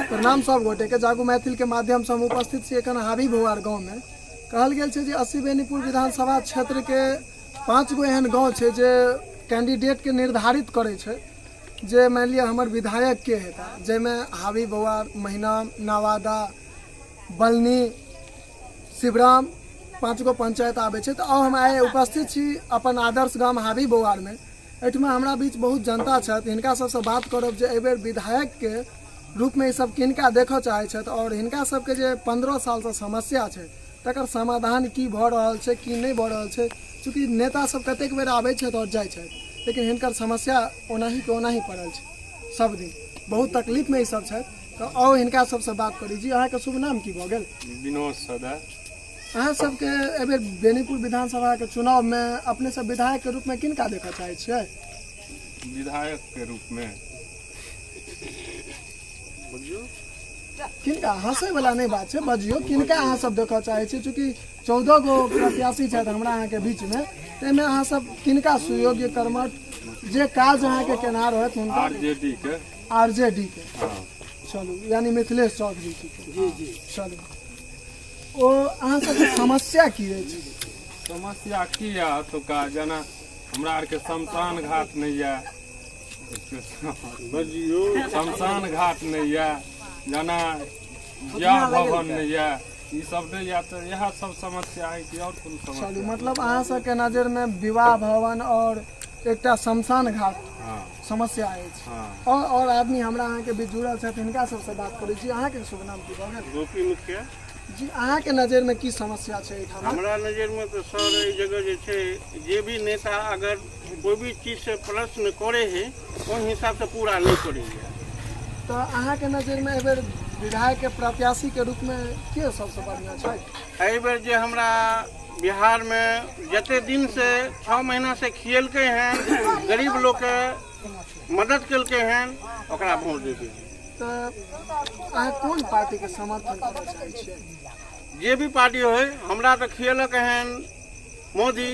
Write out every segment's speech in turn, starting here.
प्रणाम सब गोटे के जागू मैथिल के माध्यम से हम उपस्थित छी एखन हाबी भोवार गाँव में। कहल गेल छै जे 80 बेनीपुर विधानसभा क्षेत्र के 5 गो एहन गाँव छै जे कैंडिडेट के निर्धारित करे छै जे मान लिया हमर विधायक के हेता, जैमें हाबी भोवार, महिनाम, नवादा, बलनी, शिवराम 5 गो पंचायत आवे छै। तो अब हम आए उपस्थित छी अपन आदर्श गाँव हाबी भोवार में। एठमा हमरा बीच बहुत जनता छथि, हिनका सबसे बात करब जे एहि बेर विधायक के रूप में सब किनका देखऽ चाहे छथि और हिनका सबके जे 15 साल से समस्या छै तकर समाधान की भऽ रहल छै की नहीं भऽ रहल छै। चूँकि नेता सब कतेक बेर आबै छथि और जाइ छथि, लेकिन हिनकर समस्या ओनाही के ओनाही पड़ल छै सब दिन, बहुत तकलीफ में ई सब छथि। तो आओ हिनका सबसे बात करी। जी अहाँ के शुभ नाम की भऽ गेल? विनोद सदा। अहाँ सबके एहि बेर बेनीपुर विधानसभा के चुनाव में अपने सब विधायक के रूप में किनका देखऽ चाहे छियै? विधायक के रूप में किनका, हंसे वाला नहीं बात है, बजियो किनका अहाँ सब देखऽ चाहे छी? चूँकि 14 गो प्रत्याशी छथि हमरा अहाँ के बीच में, तेमे अहाँ सब किनका सुयोग्य कर्मठ जे काज अहाँ के केनार होत हुनका? आरजेडी के हाँ। चलू, यानी मिथिलेश चौधरी जी के। जी चलू, ओ अहाँ सब समस्या की अछि? समस्या की है तो का जना हमरा आर के शमशान घाट नहीं है, शमशान घाट नहीं है, जना ब्याह भवन नहीं है, ये सब नहीं है। तो यह सब समस्या है कि और कोन समस्या? चलू, मतलब अहाँ सबके नजर में विवाह भवन और एकटा शमशान घाट हाँ। समस्या अछि। हाँ। और आदमी हमरा अहाँ के बीच जुड़ल छथि, हिनका सबसे बात करै छी। अहाँ के शुभ नाम की भऽ गेल? गोपी मुखिया। जी अहाँ के नजर में की समस्या छै एठाम? हमरा नजर में तो सर ई जगह जे छै, जे भी नेता अगर कोई भी चीज से प्रश्न करे है उन हिसाब से पूरा नहीं करे है। तो अहाँ के नजर में एहि बेर विधायक के प्रत्याशी के रूप में के सबसे बढ़िया छै? एहि बेर जे हमरा बिहार में जते दिन से 6 महीना से खियलके हैं, गरीब लोग के मदद केलके हैं, ओकरा वोट देबे। तो अहाँ कोन पार्टी के समर्थन करऽ चाहे छियै? जे भी पार्टी हो, हमरा तो खियलक हैं मोदी,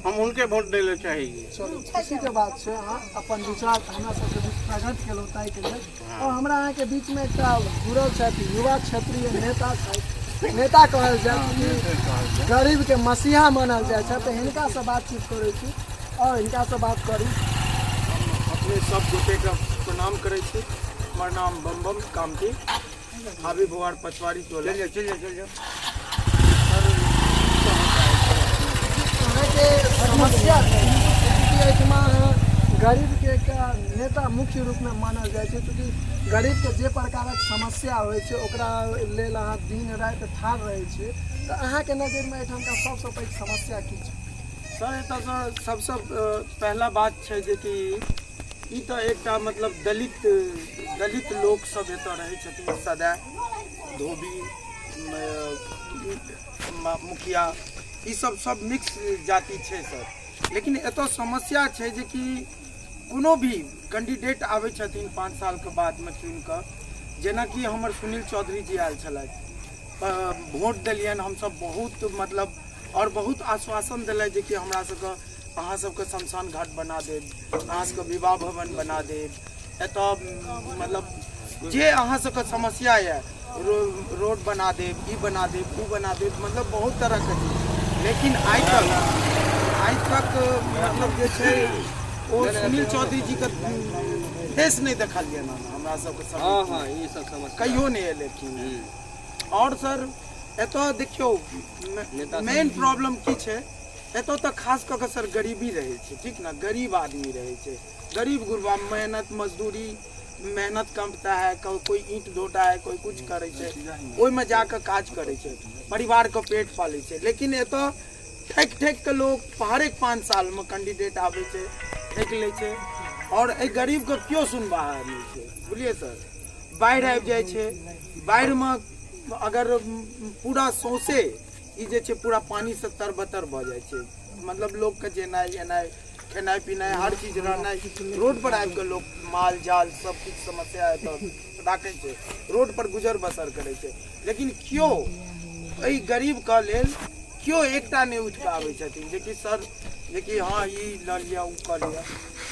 हम उनके वोट देले चाहिए। चलू, खुशी के बात छै, अहाँ अपन विचार हमरा सबके बीच प्रकट केलहुँ ताहि के लेल। और हमरा अहाँ के बीच में एकटा जुड़ल छथि युवा क्षेत्रीय नेता छथि, नेता कहल जाय कि गरीब के मसीहा मानल जाय छै। तो हिनका से बातचीत करै छी और हिनका से बात करी। अपने सब गोटे के प्रणाम करे छी। हमार नाम बम कामती, हाबी भोवार पचवाड़ी टोला। चल जाओ। अहाँ के समस्या गरीब के एकटा नेता मुख्य रूप में मानल जाय छै, क्योंकि गरीब के जे प्रकारक समस्या होइ छै ओकरा लेल अहाँ दिन राति ठाढ़ रहै छियै। तो अहाँ के नजर में एठाम का सबसे पैघ समस्या की छै? सर एतऽ सबसे पहला बात छै जे कि ई तो एकटा मतलब दलित लोग सब एतऽ रहै छथिन, सदा धोबी मुखिया ई सब मिक्स जाति छै सर। लेकिन एतऽ समस्या छै जे कि कोनो भी कैंडिडेट आबै छथिन 5 साल के बाद में चुनि कऽ, जेनाकि हमर सुनील चौधरी जी आयल छलथि, वोट देलियनि हमसब बहुत, मतलब और बहुत आश्वासन दिलथि जे कि हमरा सबके अहाँ सबके शमशान घाट बना देब, अहाँ सबके विवाह भवन बना देब, एतऽ मतलब जे अहाँ सबके समस्या है रोड बना देब, ई बना देब, ऊ बना देब, मतलब बहुत तरह के चीज। लेकिन आइ तक मतलब जे छै ओ सुनील चौधरी जी के फेस नहीं देखलिए ना हमरा सबके। हाँ, ये सब समस्या कहियो नहीं एलखिन। और सर एतऽ देखियो मेन प्रॉब्लम की छै, एतऽ तो खास कऽ के सर गरीबी रहे छै, ठीक ना, गरीब आदमी रहे छै, गरीब गुरबा, मेहनत मजदूरी, मेहनत कमता है, कोई ईंट ढोता है, कोई कुछ करे छै, ओहि में जाकर काज करे छै, परिवार के पेट पाले छै। लेकिन एतऽ ठेक के लोग हरेक 5 साल में कैंडिडेट आवे छै, ठेक ले छै, और ए गरीब के क्यों सुनवाहा नहीं छै, बुझलिए सर। बाढ़ि आबि जाइ छै, बाढ़ि में अगर पूरा सौंसे ई जे छै पूरा पानी से तरबतर भऽ जाइ छै, मतलब लोग के जेनाइ एनाइ, खेनाइ पिनाइ, हर चीज रहनाइ, रोड पर आबि के लोग माल जाल सब कुछ समस्या राखै छै, रोड पर गुजर बसर करै छै। लेकिन क्यों एहि गरीब के लेल क्यों एकटा नहीं उठ के आबै छथिन जे कि सर जे कि हाँ ई लऽ लिअ, ऊ कऽ लिअ।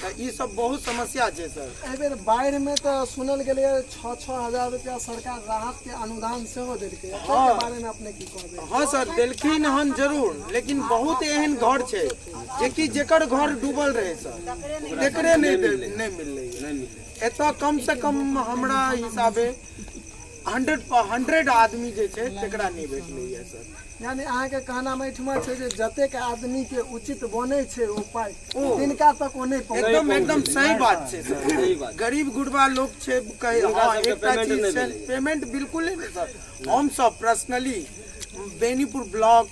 तो ई सब बहुत समस्या छै सर। एहि बेर बाढ़ि में तो सुनल गेलै 6,000 रुपया सरकार राहत के अनुदान सेहो देलकै। एकर बारे में अपने की कहबै? हाँ सर देलखिन हन जरूर, लेकिन बहुत एहन घर छै जेकि जेकर घर डूबल रहे सर, तेकरे नहीं मिललै। एतऽ कम से कम हमरा हिसाबे 100 आदमी जे छै तेकरा नहीं भेटलैया सर। यानी अहाँ के कहना में एहिठमा छै जे जतेक आदमी के उचित बनै छै उपाय तिनका तक ओ नहीं पहुँचै। एकदम सही बात छै सर। गरीब गुरबा लोग छै एकटा चीज छै पेमेंट बिल्कुल नहीं सर। हम सब पर्सनली बेनीपुर ब्लॉक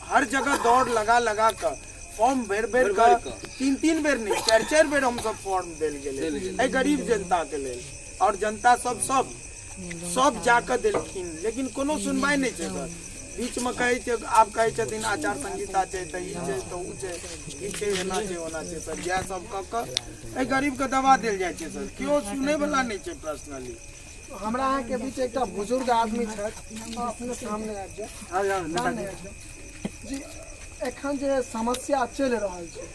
हर जगह दौड़ लगा कर फॉर्म भर कर 3 बेर नहीं 4 बेर हम सब फॉर्म देल गेले गरीब जनता के लेल, और जनता सब जाकर देलखिन, लेकिन कोनो सुनवाई नहीं छै सर। बीच में आप कहे छथिन आचार संहिता छै त ई छै त उ छै, ई छै एना छै ओना छै सर। यह सब कऽ गरीब के दबा देल जाइ छै सर, केओ सुनै वाला नहीं छै पर्सनली। हमरा अहाँ के बीच एकटा बुजुर्ग आदमी छथि, अपने सामने आबि जाउ जी। एखन जे समस्या चलि रहल छै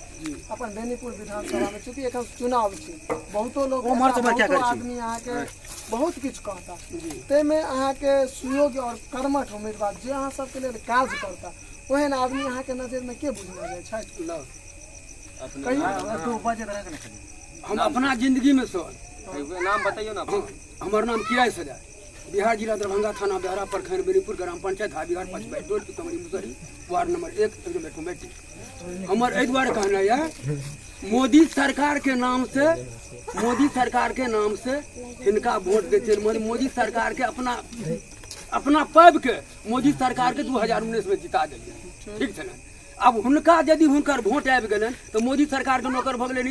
अपन बेनीपुर विधानसभा में, चूँकि एखन चुनाव छै, बहुतो लोग आदमी अहाँ के बहुत किछु कहता, ताहिमे अहाँ के सुयोग्य और कर्मठ उम्मीदवार जे अहाँ सबके लेल काज करता, ओहन आदमी अहाँ के नजर में के बुझना जाय छथि? हम अपना जिंदगी में सर नाम बताइयो ना। हमार नाम किराय सजा, बिहार जिला दरभंगा थाना बेहरा प्रखंड बेनीपुर ग्राम पंचायत बिहार 5 टोल कमरी मुसरी वार्ड नंबर 1 बेटी। हमार एहि दुआरे कहना है मोदी सरकार के नाम से हिनका वोट देते। मोदी सरकार के अपना पैब के मोदी सरकार के 2019 में जिता दिलिए, ठीक है ना। अब हुनका यदि हुनकर वोट आबि गेलन तो मोदी सरकार के नौकर भऽ गेलै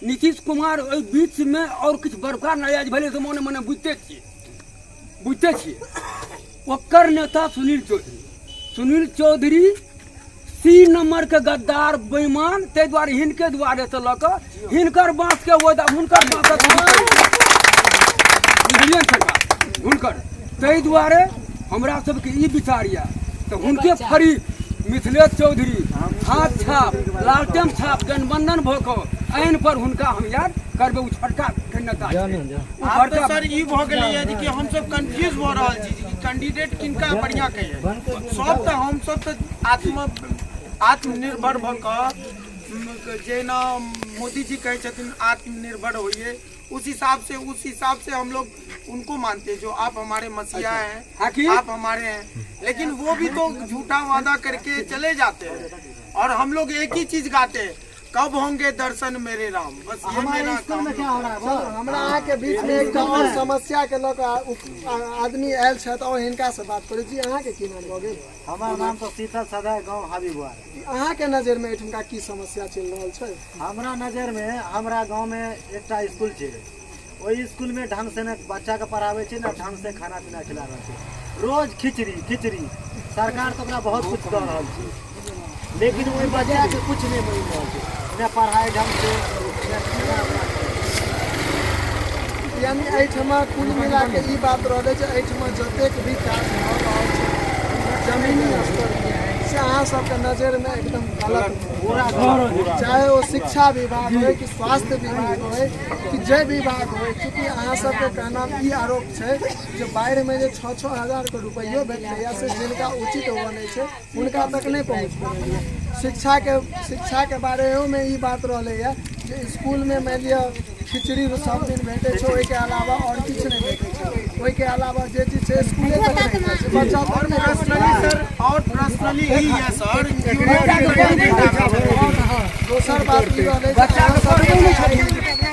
नीतीश कुमार ओहि बीच में और किछु बड़का नाजायज भेलै से मने बुझते छियै। ओकर नेता सुनील चौधरी सी नंबर के गद्दार बेईमान, ताहि दुआरे हिनके दुआरे से लऽ कऽ हिनकर बाँस के हुनकर हुनकर ताहि दुआरे हमरा सबके ई विचार यऽ तऽ हुनके फरी मिथिलेश चौधरी हाथ छाप लालटेन छाप गठबंधन भऽ कऽ आइन पर हुनका हम याद करबै। उ छोटका नेता सर ई भऽ गेलै जे कि हम सब कंफ्यूज भऽ रहल छी कि कैंडिडेट किनका बढ़िया कहिए। सब तऽ हम सब तऽ आत्मनिर्भर भऽ कऽ जेना मोदी जी कहे छथिन आत्मनिर्भर होइए, उस हिसाब से हम लोग उनको मानते हैं, जो आप हमारे मसीहा हैं, आप हमारे हैं। लेकिन वो भी तो झूठा वादा करके चले जाते हैं, और हम लोग एक ही चीज गाते हैं, कब होंगे दर्शन मेरे राम। बस ये मेरा काम है। हमरा अहाँ के बीच में एक और समस्या के लऽ कऽ आदमी आयल छथि और हिनका से बात करै छी। अहाँ के की नाम भऽ गेल? हमार नाम तो शीतल सदा गाँव हाबीबुआर। अहाँ के नजर में एठुमका की समस्या चल रहल छै? हमरा नजर में हमरा गाँव में एकटा स्कूल छै, ओहि स्कूल में ढंग से न बच्चा के पढ़ावे छै, न ढंग से खाना पीना खिला रहल छै। रोज खिचड़ी सरकार तो ओकरा बहुत कुछ दऽ रहल छै, लेकिन ओहि बच्चा के कुछ नहीं मिल रहल छै, न पढ़ाई ढंग से। यानी एहिठमा कुल मिला के ई बात रहले छै, एहिठमा जतेक भी काज भऽ रहल छै जमीनी स्तर से अहाँ सबके नजर में एकदम गलत है। चाहे वो शिक्षा विभाग हो कि स्वास्थ्य विभाग हो कि जय विभाग हो, चूँकि अहाँ सबके कहना ई आरोप छै जे बाढ़ि में जे 6-6 हजार के रुपैयो भेटलैया से जिनका उचित बनै छै हुनका तक नहीं पहुँच पड़ैया। शिक्षा के बारे में ई बात रहलैया जे स्कूल में मान लिअ खिचड़ी सब दिन भेटे छै, ओहिके अलावा और किछु नहीं भेटे छै। ओहिके अलावा जे चीज छै स्कूले तक नहीं भेटे छै, बच्चा और पर्सनली सर और पर्सनली यही है सर। दोसर बात ई रहलै बच्चा के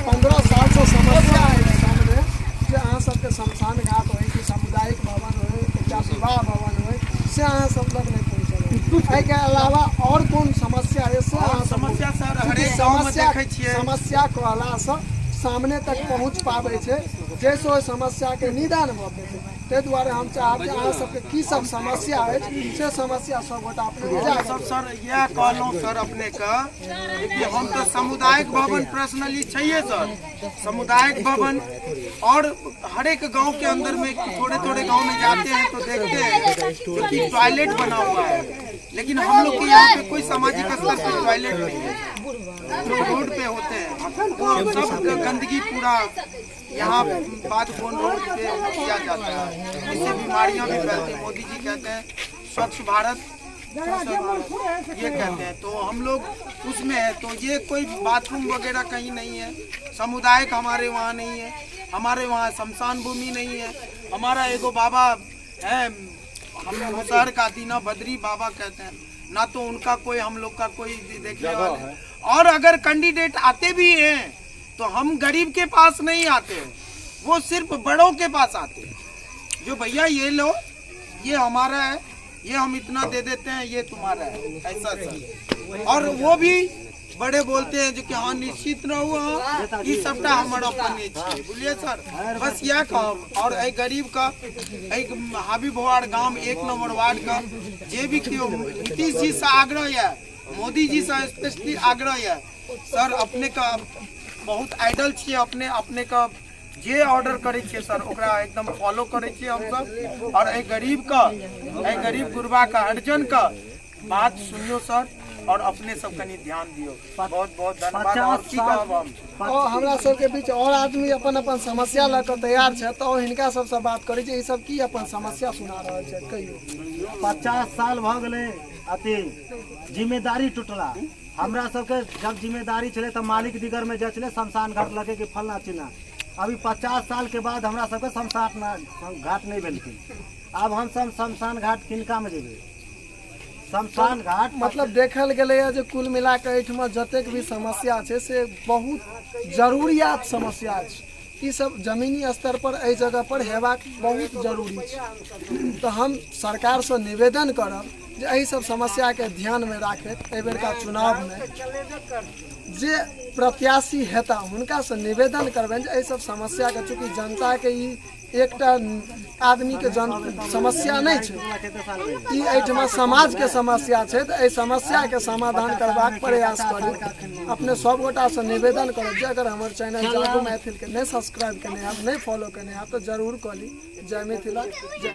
15 साल से समस्या है सामने जे अहाँ सबके शमशान घाट होइ कि सामुदायिक भवन होइ या विवाह भवन होइ से अहाँ सब लग नहीं पहुँचल। एहिके अलावा और कोन समस्या है से अहाँ समस्या सर हरेक गाँव में देखै छियै। समस्या कहला से सामने तक पहुँच पाबै छै, जैसे ओहि समस्या के निदान भऽ पेतै। ताहि दुआरे हम चाहब जे अहाँ सबके की सब समस्या अछि से समस्या सब गोटा अपने सब सर यह कहलहुँ सर अपने कि हम तो सामुदायिक भवन पर्सनली चाहिए सर। सामुदायिक भवन और हर एक गांव के अंदर में थोड़े थोड़े गांव में जाते हैं तो देखते हैं कि टॉयलेट बना हुआ है, लेकिन हम लोग के यहाँ पे कोई सामाजिक स्तर पर टॉयलेट नहीं है। जो रोड पे होते हैं वो सब गंदगी पूरा यहाँ बादबोन रोड पे किया जाता है, इससे बीमारियाँ भी फैलती हैं। मोदी जी कहते हैं स्वच्छ भारत ये कहते हैं, तो हम लोग उसमें है। तो ये कोई बाथरूम वगैरह कहीं नहीं है, सामुदायिक हमारे वहाँ नहीं है, हमारे वहाँ शमशान भूमि नहीं है। हमारा एगो बाबा है, हम मुसहर का दीना बद्री बाबा कहते हैं, ना तो उनका कोई हम लोग का कोई देखने वाला है। और अगर कैंडिडेट आते भी हैं तो हम गरीब के पास नहीं आते हैं, वो सिर्फ बड़ों के पास आते हैं। जो भैया ये लो, ये हमारा है, ये हम इतना दे देते हैं, ये तुम्हारा है, ऐसा सर। और वो भी बड़े बोलते हैं जो कि हाँ निश्चित न हुआ कि सबटा हमारा अपने छिए, बुझलिए सर। बस यह काम और एक गरीब का एक हाबी भोवाड़ गांव 1 नंबर वार्ड का जे भी क्यों नीतीश जी से आग्रह है, मोदी जी से स्पेशली आग्रह है सर, अपने का बहुत आइडल छिए, अपने का जे ऑर्डर करे छिए सर ओकरा एकदम फॉलो करे छिए हम सब। और एक गरीब गुरबा का अर्जन का बात सुनियो सर, और अपने सब कनी ध्यान दियो। बहुत बहुत धन्यवाद। और की कहब हम और हमरा सबके बीच और आदमी अपन अपन समस्या लऽ कऽ तैयार छै, तो हिनका सबसे बात करै छै, ई सब की अपन समस्या सुना रहल छै, कहियो। 50 साल भ गेलै अथी जिम्मेदारी टूटला। हमरा सबके जब जिम्मेदारी छलै तऽ मालिक दिगर में जाइ छलै शमशान घाट लगे कि फलना चिन्ना। अभी 50 साल के बाद हमरा सबके शमशान घाट नहीं भेलखिन। आब हम सब शमशान घाट किनका में जेबै? शमशान घाट मतलब देखल गेलै है जे कुल मिला के एहिठमा जतेक भी समस्या छै से बहुत जरूरियात समस्या छै। ई सब जमीनी स्तर पर एहि जगह पर हेबाक बहुत जरूरी छै। तो हम सरकार से निवेदन करब जे एहि सब समस्या के ध्यान में राखैत एहि बेरका चुनाव में जे प्रत्याशी हेता हुनका से निवेदन करबनि जे एहि सब समस्या के, चूँकि जनता के ई एकटा आदमी के समस्या नहीं छै, ई एहिठमा समाज के समस्या छै, तो एहि समस्या के समाधान करबाक प्रयास करी। अपने सब गोटा से निवेदन करब जे अगर हमर चैनल जागो मैथिल के नहीं सब्सक्राइब केने हैब, नहीं फॉलो केने हैब, तो जरूर कऽ ली। जय मिथिला जय।